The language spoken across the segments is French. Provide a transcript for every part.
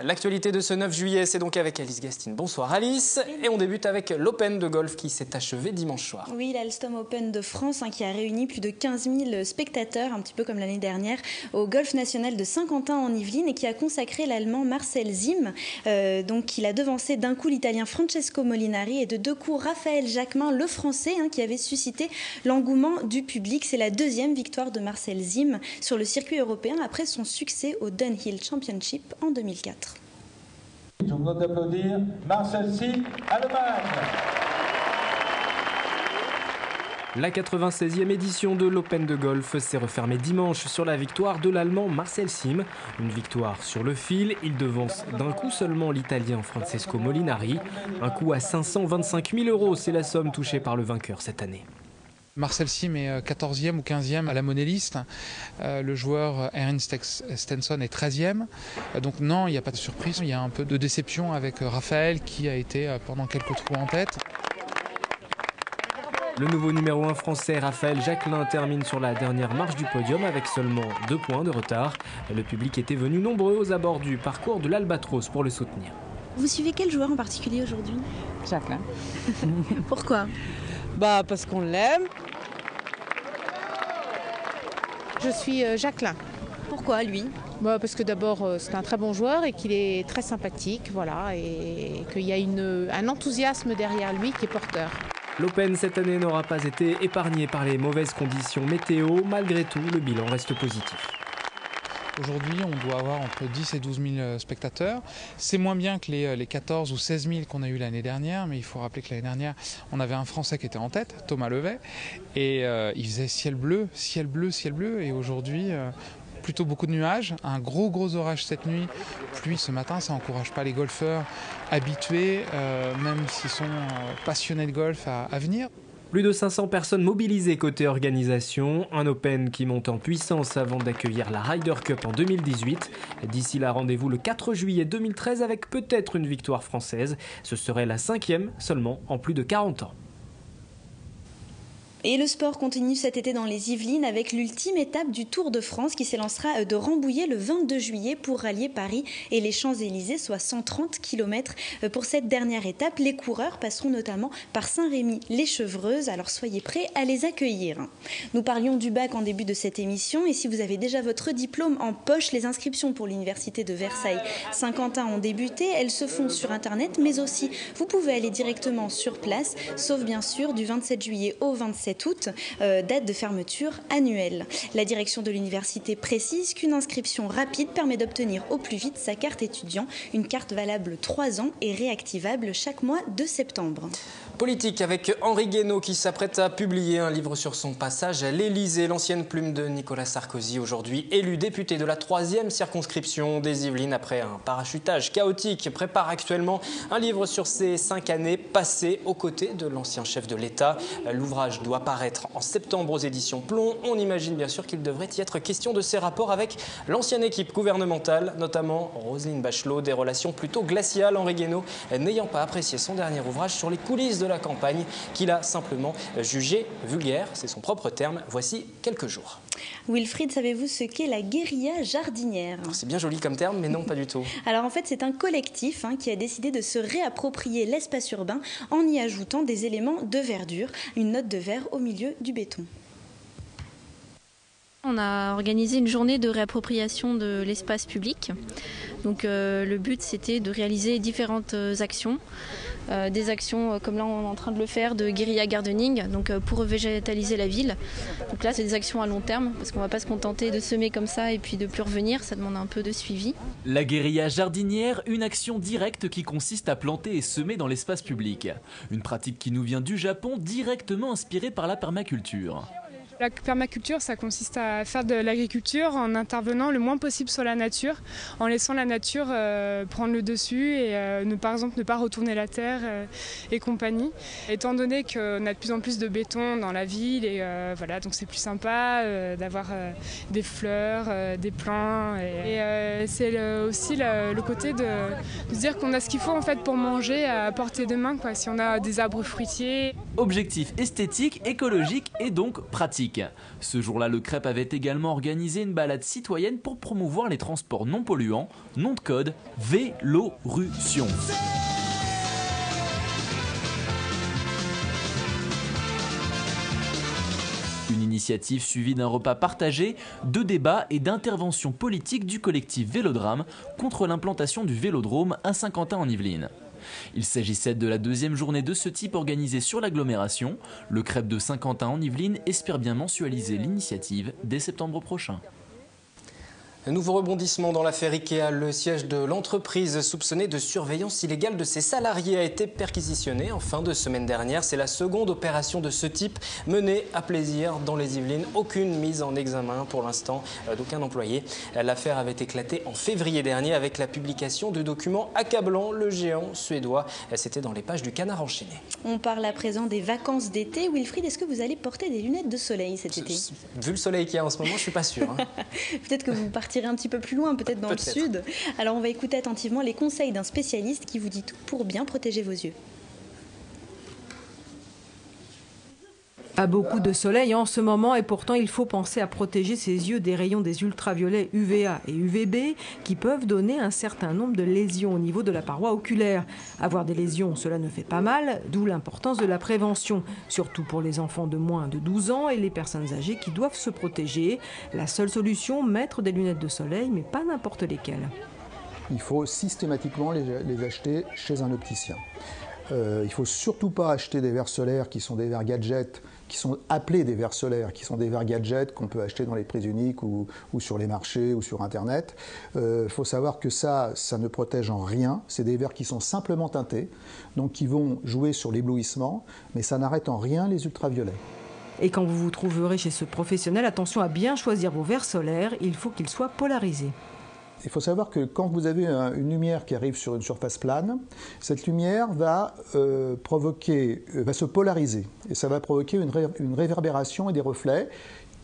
L'actualité de ce 9 juillet, c'est donc avec Alice Gastine. Bonsoir Alice. Et on débute avec l'Open de golf qui s'est achevé dimanche soir. Oui, l'Alstom Open de France qui a réuni plus de 15 000 spectateurs, un petit peu comme l'année dernière, au Golf National de Saint-Quentin en Yvelines et qui a consacré l'Allemand Marcel Zim. Donc il a devancé d'un coup l'Italien Francesco Molinari et de deux coups Raphaël Jacquemin, le Français, qui avait suscité l'engouement du public. C'est la deuxième victoire de Marcel Zim sur le circuit européen après son succès au Dunhill Championship en 2004. Je vous demande d'applaudir Marcel Zim, Allemagne. La 96e édition de l'Open de golf s'est refermée dimanche sur la victoire de l'Allemand Marcel Zim. Une victoire sur le fil, il devance d'un coup seulement l'Italien Francesco Molinari. Un coup à 525 000 €, c'est la somme touchée par le vainqueur cette année. Marcel Zim est 14e ou 15e à la Money-List. Le joueur Aaron Stenson est 13e. Donc non, il n'y a pas de surprise. Il y a un peu de déception avec Raphaël qui a été pendant quelques trous en tête. Le nouveau numéro 1 français, Raphaël Jacquemin, termine sur la dernière marche du podium avec seulement 2 points de retard. Le public était venu nombreux aux abords du parcours de l'Albatros pour le soutenir. Vous suivez quel joueur en particulier aujourd'hui? Jacquemin. Pourquoi? Parce qu'on l'aime. Je suis Jacquemin. Pourquoi lui? Parce que d'abord c'est un très bon joueur et qu'il est très sympathique, voilà, et qu'il y a un enthousiasme derrière lui qui est porteur. L'Open cette année n'aura pas été épargné par les mauvaises conditions météo. Malgré tout, le bilan reste positif. Aujourd'hui, on doit avoir entre 10 et 12 000 spectateurs. C'est moins bien que les 14 ou 16 000 qu'on a eu l'année dernière, mais il faut rappeler que l'année dernière, on avait un Français qui était en tête, Thomas Levet, et il faisait ciel bleu, ciel bleu, ciel bleu, et aujourd'hui, plutôt beaucoup de nuages, un gros orage cette nuit, pluie ce matin, ça n'encourage pas les golfeurs habitués, même s'ils sont passionnés de golf, à venir. Plus de 500 personnes mobilisées côté organisation, un Open qui monte en puissance avant d'accueillir la Ryder Cup en 2018. D'ici là, rendez-vous le 4 juillet 2013 avec peut-être une victoire française. Ce serait la 5e seulement en plus de 40 ans. Et le sport continue cet été dans les Yvelines avec l'ultime étape du Tour de France qui s'élancera de Rambouillet le 22 juillet pour rallier Paris et les Champs-Élysées, soit 130 km. Pour cette dernière étape, les coureurs passeront notamment par Saint-Rémy-les-Chevreuses, alors soyez prêts à les accueillir. Nous parlions du bac en début de cette émission et si vous avez déjà votre diplôme en poche, les inscriptions pour l'université de Versailles-Saint-Quentin ont débuté. Elles se font sur Internet, mais aussi vous pouvez aller directement sur place, sauf bien sûr du 27 juillet au 27 août, date de fermeture annuelle. La direction de l'université précise qu'une inscription rapide permet d'obtenir au plus vite sa carte étudiant, une carte valable 3 ans et réactivable chaque mois de septembre. Politique avec Henri Guénaud qui s'apprête à publier un livre sur son passage à l'Élysée. L'ancienne plume de Nicolas Sarkozy, aujourd'hui élu député de la 3e circonscription des Yvelines après un parachutage chaotique, prépare actuellement un livre sur ses 5 années passées aux côtés de l'ancien chef de l'État. L'ouvrage doit paraître en septembre aux éditions Plomb. On imagine bien sûr qu'il devrait y être question de ses rapports avec l'ancienne équipe gouvernementale, notamment Roselyne Bachelot, des relations plutôt glaciales. Henri Guénaud n'ayant pas apprécié son dernier ouvrage sur les coulisses de la campagne qu'il a simplement jugé vulgaire, c'est son propre terme, voici quelques jours. Wilfried, savez-vous ce qu'est la guérilla jardinière? C'est bien joli comme terme, mais non, pas du tout. Alors en fait, c'est un collectif qui a décidé de se réapproprier l'espace urbain en y ajoutant des éléments de verdure, une note de vert au milieu du béton. On a organisé une journée de réappropriation de l'espace public. Donc le but c'était de réaliser différentes actions. Des actions comme là on est en train de le faire de guérilla gardening, donc pour végétaliser la ville. Donc là c'est des actions à long terme parce qu'on ne va pas se contenter de semer comme ça et puis de plus revenir, ça demande un peu de suivi. La guérilla jardinière, une action directe qui consiste à planter et semer dans l'espace public. Une pratique qui nous vient du Japon, directement inspirée par la permaculture. La permaculture, ça consiste à faire de l'agriculture en intervenant le moins possible sur la nature, en laissant la nature prendre le dessus et par exemple ne pas retourner la terre et compagnie. Étant donné qu'on a de plus en plus de béton dans la ville et voilà, donc c'est plus sympa d'avoir des fleurs, des plants et c'est aussi le côté de se dire qu'on a ce qu'il faut en fait pour manger à portée de main, quoi. Si on a des arbres fruitiers. Objectif esthétique, écologique et donc pratique. Ce jour-là, le Crêpe avait également organisé une balade citoyenne pour promouvoir les transports non polluants, nom de code Vélorution. Une initiative suivie d'un repas partagé, de débats et d'interventions politiques du collectif Vélodrame contre l'implantation du vélodrome à Saint-Quentin en Yvelines. Il s'agissait de la deuxième journée de ce type organisée sur l'agglomération. Le Crêpe de Saint-Quentin en Yvelines espère bien mensualiser l'initiative dès septembre prochain. Un nouveau rebondissement dans l'affaire Ikea. Le siège de l'entreprise soupçonnée de surveillance illégale de ses salariés a été perquisitionné en fin de semaine dernière. C'est la seconde opération de ce type menée à plaisir dans les Yvelines. Aucune mise en examen pour l'instant d'aucun employé. L'affaire avait éclaté en février dernier avec la publication de documents accablants. Le géant suédois, c'était dans les pages du Canard enchaîné. On parle à présent des vacances d'été. Wilfried, est-ce que vous allez porter des lunettes de soleil cet été? Vu le soleil qu'il y a en ce moment, je ne suis pas sûr. Peut-être que vous partirez un petit peu plus loin, peut-être dans le sud. Alors on va écouter attentivement les conseils d'un spécialiste qui vous dit tout pour bien protéger vos yeux. Pas beaucoup de soleil en ce moment et pourtant il faut penser à protéger ses yeux des rayons des ultraviolets UVA et UVB qui peuvent donner un certain nombre de lésions au niveau de la paroi oculaire. Avoir des lésions, cela ne fait pas mal, d'où l'importance de la prévention, surtout pour les enfants de moins de 12 ans et les personnes âgées qui doivent se protéger. La seule solution, mettre des lunettes de soleil, mais pas n'importe lesquelles. Il faut systématiquement les acheter chez un opticien. Il ne faut surtout pas acheter des verres solaires qui sont des verres gadgets, qui sont appelés des verres solaires, qui sont des verres gadgets qu'on peut acheter dans les prises uniques ou sur les marchés ou sur Internet. Il faut savoir que ça ne protège en rien. C'est des verres qui sont simplement teintés, donc qui vont jouer sur l'éblouissement, mais ça n'arrête en rien les ultraviolets. Et quand vous vous trouverez chez ce professionnel, attention à bien choisir vos verres solaires, il faut qu'ils soient polarisés. Il faut savoir que quand vous avez une lumière qui arrive sur une surface plane, cette lumière va se polariser et ça va provoquer une réverbération et des reflets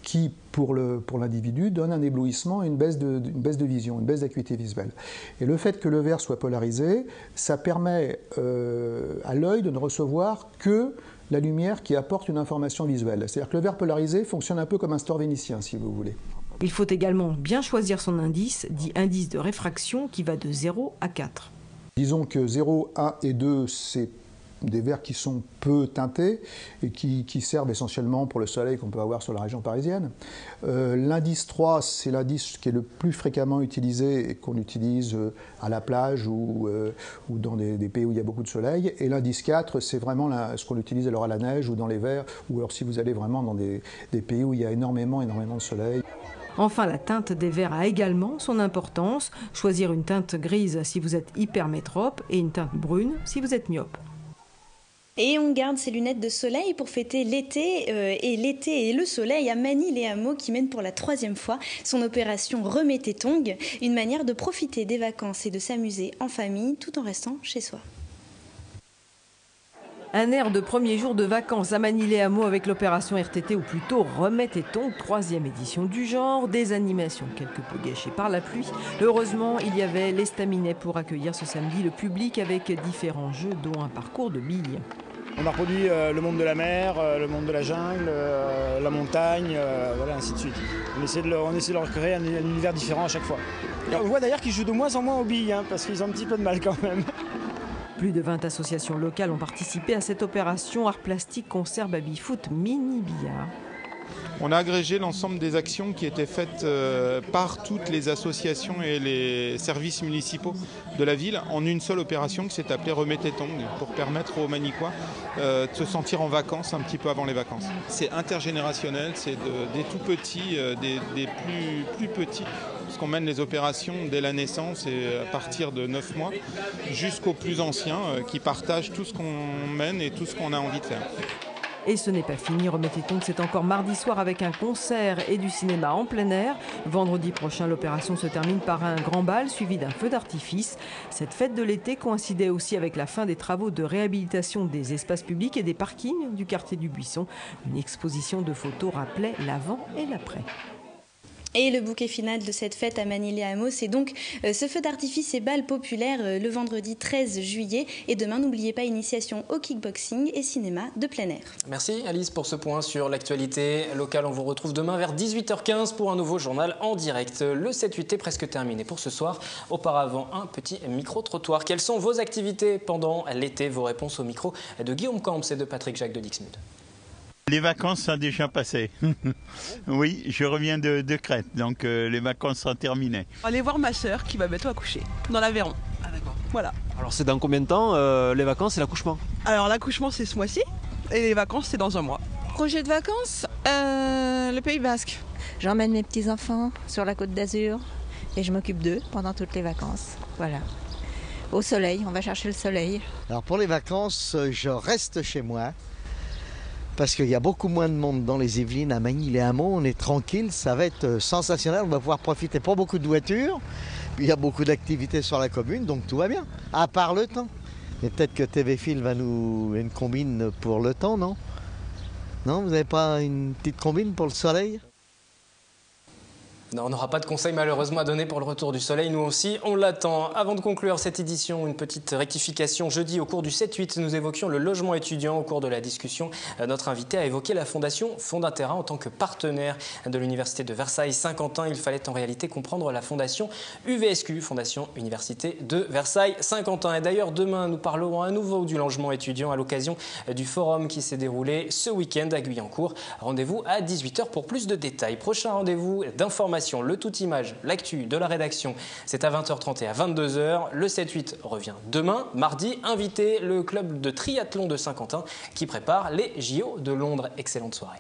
qui, pour l'individu, donnent un éblouissement et une baisse de vision, une baisse d'acuité visuelle. Et le fait que le verre soit polarisé, ça permet à l'œil de ne recevoir que la lumière qui apporte une information visuelle. C'est-à-dire que le verre polarisé fonctionne un peu comme un store vénitien, si vous voulez. Il faut également bien choisir son indice, dit indice de réfraction, qui va de 0 à 4. Disons que 0, 1 et 2, c'est des verres qui sont peu teintés et qui servent essentiellement pour le soleil qu'on peut avoir sur la région parisienne. L'indice 3, c'est l'indice qui est le plus fréquemment utilisé et qu'on utilise à la plage ou dans des pays où il y a beaucoup de soleil. Et l'indice 4, c'est vraiment ce qu'on utilise alors à la neige ou dans les verres, ou alors si vous allez vraiment dans des pays où il y a énormément de soleil. Enfin, la teinte des verres a également son importance. Choisir une teinte grise si vous êtes hypermétrope et une teinte brune si vous êtes myope. Et on garde ses lunettes de soleil pour fêter l'été et le soleil à Magny-les-Hameaux qui mène pour la 3e fois son opération Remets tes tongs, une manière de profiter des vacances et de s'amuser en famille tout en restant chez soi. Un air de premier jour de vacances à Magny-les-Hameaux avec l'opération RTT, ou plutôt Remets tes tongs, 3e édition du genre, des animations quelque peu gâchées par la pluie. Heureusement, il y avait l'Estaminet pour accueillir ce samedi le public avec différents jeux, dont un parcours de billes. On a reproduit le monde de la mer, le monde de la jungle, la montagne, voilà, ainsi de suite. On essaie de leur créer un univers différent à chaque fois. Et on voit d'ailleurs qu'ils jouent de moins en moins aux billes, parce qu'ils ont un petit peu de mal quand même. Plus de 20 associations locales ont participé à cette opération Art Plastique, Concert, Baby-Foot, Mini-Billard. On a agrégé l'ensemble des actions qui étaient faites par toutes les associations et les services municipaux de la ville en une seule opération qui s'est appelée Remets tes tongs, pour permettre aux Magnicois de se sentir en vacances un petit peu avant les vacances. C'est intergénérationnel, c'est des tout petits, des plus petits, parce qu'on mène les opérations dès la naissance et à partir de 9 mois jusqu'aux plus anciens qui partagent tout ce qu'on mène et tout ce qu'on a envie de faire. Et ce n'est pas fini, Remets tes tongs, c'est encore mardi soir avec un concert et du cinéma en plein air. Vendredi prochain, l'opération se termine par un grand bal suivi d'un feu d'artifice. Cette fête de l'été coïncidait aussi avec la fin des travaux de réhabilitation des espaces publics et des parkings du quartier du Buisson. Une exposition de photos rappelait l'avant et l'après. Et le bouquet final de cette fête à Manille-les-Hameaux, c'est donc ce feu d'artifice et bal populaire le vendredi 13 juillet. Et demain, n'oubliez pas, initiation au kickboxing et cinéma de plein air. Merci Alice pour ce point sur l'actualité locale. On vous retrouve demain vers 18h15 pour un nouveau journal en direct. Le 7-8 est presque terminé pour ce soir. Auparavant, un petit micro-trottoir. Quelles sont vos activités pendant l'été? Vos réponses au micro de Guillaume Camps et de Patrick Jacques de Dixmude. Les vacances sont déjà passées. Oui, je reviens de Crète, donc les vacances sont terminées. Aller voir ma sœur qui va bientôt accoucher, dans l'Aveyron. Ah d'accord. Voilà. Alors c'est dans combien de temps les vacances et l'accouchement? Alors l'accouchement c'est ce mois-ci et les vacances c'est dans un mois. Projet de vacances, le Pays Basque. J'emmène mes petits-enfants sur la Côte d'Azur et je m'occupe d'eux pendant toutes les vacances. Voilà. Au soleil, on va chercher le soleil. Alors pour les vacances, je reste chez moi. Parce qu'il y a beaucoup moins de monde dans les Yvelines, à Manille-les-Hameaux, on est tranquille, ça va être sensationnel, on va pouvoir profiter pas beaucoup de voitures, puis il y a beaucoup d'activités sur la commune, donc tout va bien, à part le temps. Mais peut-être que TV Phil va nous une combine pour le temps, non? Non, vous n'avez pas une petite combine pour le soleil? Non, on n'aura pas de conseils malheureusement à donner pour le retour du soleil, nous aussi, on l'attend. Avant de conclure cette édition, une petite rectification. Jeudi, au cours du 7-8, nous évoquions le logement étudiant. Au cours de la discussion, notre invité a évoqué la fondation Fondaterra en tant que partenaire de l'Université de Versailles-Saint-Quentin. Il fallait en réalité comprendre la fondation UVSQ, Fondation Université de Versailles-Saint-Quentin. Et d'ailleurs, demain, nous parlerons à nouveau du logement étudiant à l'occasion du forum qui s'est déroulé ce week-end à Guyancourt. Rendez-vous à 18h pour plus de détails. Prochain rendez-vous d'information. Le Tout Image, l'actu de la rédaction, c'est à 20h30 et à 22h. Le 7-8 revient demain, mardi. Invité le club de triathlon de Saint-Quentin qui prépare les JO de Londres. Excellente soirée.